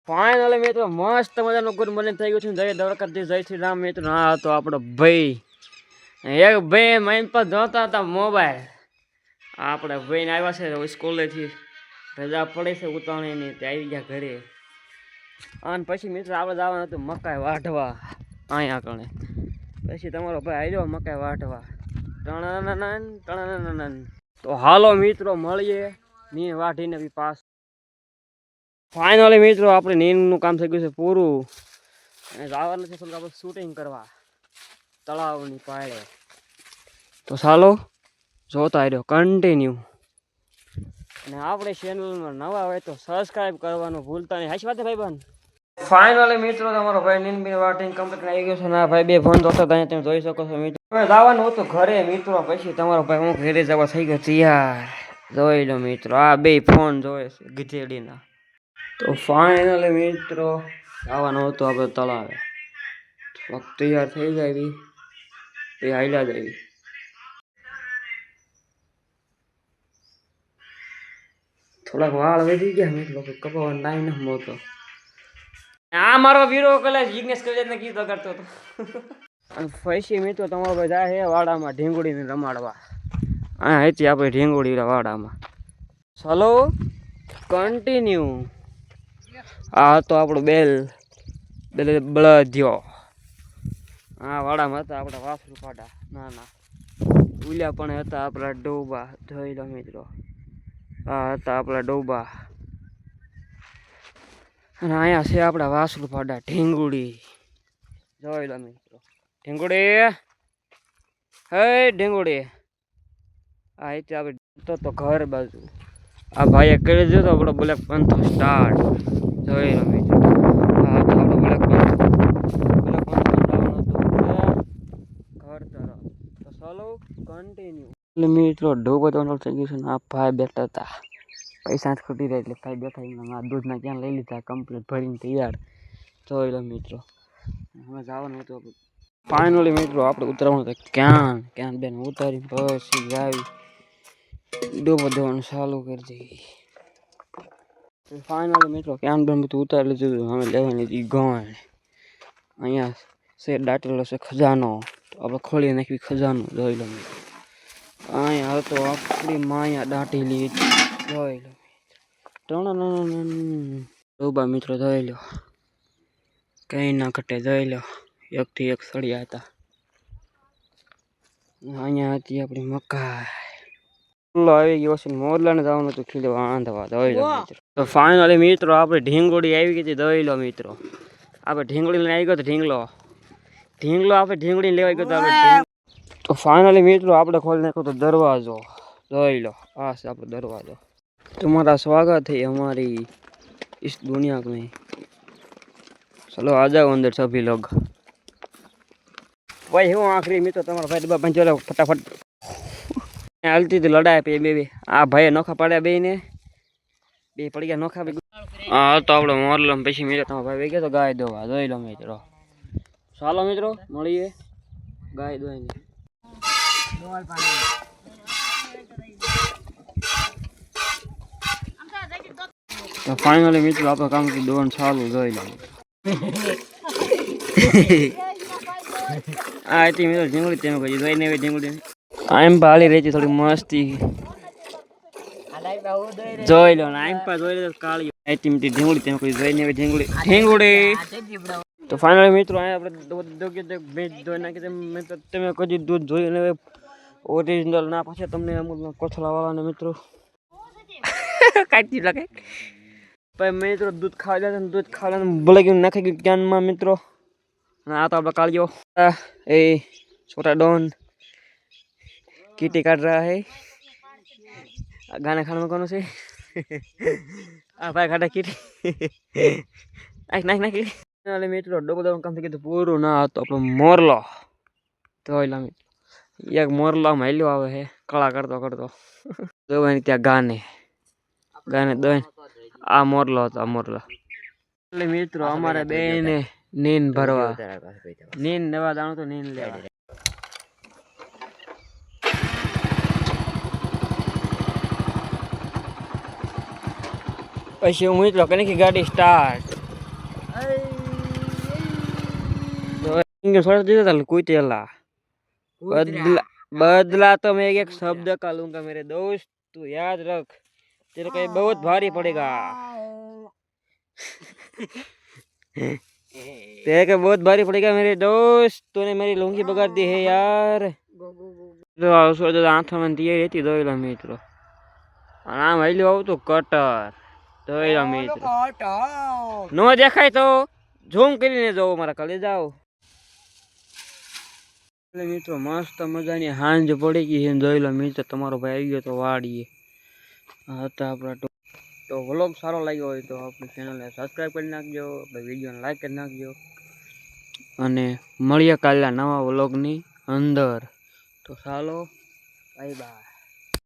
Finally મિત્રો મસ્ત મજાનું ગુડ મોર્નિંગ થઈ ગયું છે. જય દ્વારકાધીશ, જય શ્રી રામ મિત્રો. હા તો આપણો ભાઈ એક ભાઈ માઇન્ડ પર જોતા હતા મોબાઈલ. આપણે ભાઈને આવ્યા છે સ્કૂલેથી, રજા પડે છે ઉતાવળીની, તે આવી ગયા ઘરે. અને પછી મિત્રો આપણે જવાનું હતું મકાઈ વાઢવા અહીંયા કણે. પછી તમારો ભાઈ આવ્યો મકાઈ વાઢવા. ટણ તો હાલો મિત્રો મળીએ ની વાઢીને બી પાસ. ફાઇનલી મિત્રો આપણે નીંદનું કામ થઈ ગયું છે પૂરું, અને જવાનું છે થોડુંક આપણે શૂટિંગ કરવા તળાવની પાળે. તો ચાલો જોતા રહ્યો કન્ટિન્યુ. અને આપણે ચેનલમાં નવા હોય તો સબસ્ક્રાઈબ કરવાનું ભૂલતા નહીં. હાચી વાત છે ભાઈબંધ. ફાઇનલી મિત્રો તમારો ભાઈ નીંદ વાટિંગ કમ્પ્લીટ આવી ગયો છે. ના ભાઈ બે ફોન જોતા હતા તમે જોઈ શકો છો મિત્રો. હવે જવાનું હતું ઘરે મિત્રો, પછી તમારો ભાઈ હું ઘરે જવા થઈ ગયો તૈયાર. જોઈ લો મિત્રો, આ બે ફોન જોવે છે ગધેડીના. તો ફાઇનલી મિત્રો આવવાનું હતું આપણે તળાવે. વખત તૈયાર થઈ જાય એ હાઈલા જાય. થોડાક વાળ વધી ગયા મિત્રો, કપાવાનો ટાઈમ નથી મળતો. આ મારો વીરો કલે જિગ્નેશ કલેજને કીધો કરતો હતો. અને પછી મિત્રો તમારો ભાઈ જાય છે વાડામાં ઢીંગુડીને રમાડવા. હા હતી આપણે ઢીંગુડી વાડામાં. ચાલો કન્ટિન્યુ. આ તો આપણો બેલ બળદ્યો. હા વાડામાં હતા આપણા વાસરું પાડા નાના. ઉલ્યા પણ હતા આપણા ડોબા. જોઈ લો મિત્રો, આ હતા આપણા ડોબા. અને અહીંયા છે આપણા વાસરું પાડા ઢીંગુડી. જોઈ લો મિત્રો ઢીંગુડી, હે ઢીંગુડી. આ રીતે આપણે તો ઘર બાજુ આ ભાઈએ કરી દીધો આપણો બ્લેક પંથો સ્ટાર્ટ. જોઈ લો મિત્રો, હા તો આપણો બ્લેક પંથો ઘર તરફ. તો ચાલો કન્ટિન્યુ. એટલે મિત્રો ડોબો તો થઈ ગયું છે ને આ ભાઈ બેઠા હતા. પૈસા જ ખૂટી રહ્યા એટલે ભાઈ બેઠા એમાં દૂધના ક્યાં લઈ લીધા કમ્પ્લીટ ભરીને તૈયાર. જોઈ લો મિત્રો હવે જવાનું હતું. ફાઇનલી મિત્રો આપણે ઉતરવાનું હતું ક્યાં બેન ઉતારી પછી જાવી ડોબો દેવાનું ચાલુ કરી દઈએ. ફાઇનલી મિત્રો ક્યાં બેન બધું ઉતારી લીધું. અમે લેવાની હતી ગણ. અહીંયા છે દાટેલો છે ખજાનો, તો આપણે ખોલી નાખવી ખજાનો. જોઈ લો મિત્રો, અહીંયા હતો આપણી માયા દાટેલી. જોઈ લો ડોબા મિત્રો, જોઈ લો કઈ ના ઘટે. જોઈ લો એકથી એક સળિયા હતા. અહીંયા હતી આપણી મકાઈ. આવી ગયો છે મોરલાને જવાનું હતું ખીલે વાંધવા. જોઈ લો મિત્રો. તો ફાઇનલી મિત્રો આપણે ઢીંગોડી આવી ગઈ હતી. જોઈ લો મિત્રો આપણે ઢીંગોડી લઈને આવી ગયો તો ઢીંગલો આપણે ઢીંગડી લેવાઈ ગયો તો આપણે. તો ફાઇનલી મિત્રો આપણે ખોલી નાખ્યો તો દરવાજો. જોઈ લો આ છે આપણો દરવાજો. तुम्हारा स्वागत है हमारी इस दुनिया में. चलो आ जाओ अंदर सभी लोग. भाई હું આખરી મિત્રો તમારો ભાઈ ડબ્બા પંચોલો ફટાફટ હાલતી હતી લડાય પે બે આ ભાઈ નોખા પાડ્યા બે ને બે પડી ગયા નોખા. હા તો આપણો મોરલો પછી મિત્રો તમારો ભાઈ વહી ગયો તો ગાય દોવા. જોઈ લો મિત્રો, ચાલો મિત્રો મળીએ ગાય દોઈને. તો ફાઇનલી મિત્રો આપણે કામ થી દોવાનું ચાલુ. જોઈ લો આ હતી મિત્રો ઢીંગુડી. તેમ કહી જોઈને હવે ઢીંગુડી આમ ભાલી રહી હતી થોડી મસ્તી. જોઈ લો આમ પા જોઈ લો કાળી હતી મીઠી ઢીંગુડી. તેમ કહી જોઈને હવે ઢીંગુડી. તો ફાઇનલી મિત્રો અહીંયા આપણે ભેજ ધોઈ નાખી. તમે કદી દૂધ જોયું હવે ઓરિજિનલ ના પછી તમને અમુક કોથળા વાળાને મિત્રો કાઢી લાગે. પછી મિત્રો દૂધ ખાવા જાય દૂધ ખાવાનું ભલે ગયું નાખી ગયું ક્યાનમાં મિત્રો. આ તો આપણા કાળિયો એ छोटा डॉन कीटी काट रहा है. गाना खाने में कौन से आ भाई खाटा कीटी नाख મિત્રો ડોબો દવાનું કામ થઈ ગયું પૂરું. ના હતો આપણો મોરલો. તો એક મોરલો માલ્યો આવે છે કળા કરતો જોવાની ત્યાં ગાને દોઈ. આ મોરલો હતો. આ મોરલો એટલે મિત્રો અમારે બેને નીંદ ભરવા નીંદ નવા દાણો તો નીંદ લેવા. પછી હું મિત્રો કને ગાડી સ્ટાર્ટ छोड़ दीजिए कोई तेला बदला बदला तो मैं एक शब्द का लूंगा मेरे दोस्त, तू याद रख, तेरे को ये बहुत भारी पड़ेगा। तेरे को बहुत भारी पड़ेगा मेरे दोस्त, तूने मेरी लुंगी बगाड़ दी है यार। तो आवशो तो आंखમાં તૈયારી હતી દોયલા મિત્રો, અને આમ હાલ્યો આવતો કટર દોયલા મિત્રો નો દેખાય તો ઝૂમ કરીને જોવો મારા કલે જાઓ મિત્રો। મસ્ત મજાની હાંજ પડી ગઈ છે, દોયલા મિત્રો તમારો ભાઈ આવી ગયો તો વાડીએ હતા આપણા। તો વ્લોગ સારો લાગ્યો હોય તો આપણી ચેનલને સબસ્ક્રાઈબ કરી નાખજો, વિડીયોને લાઈક કરી નાખજો, અને મળીએ કાલે નવા વ્લોગની અંદર। તો ચાલો બાય બાય।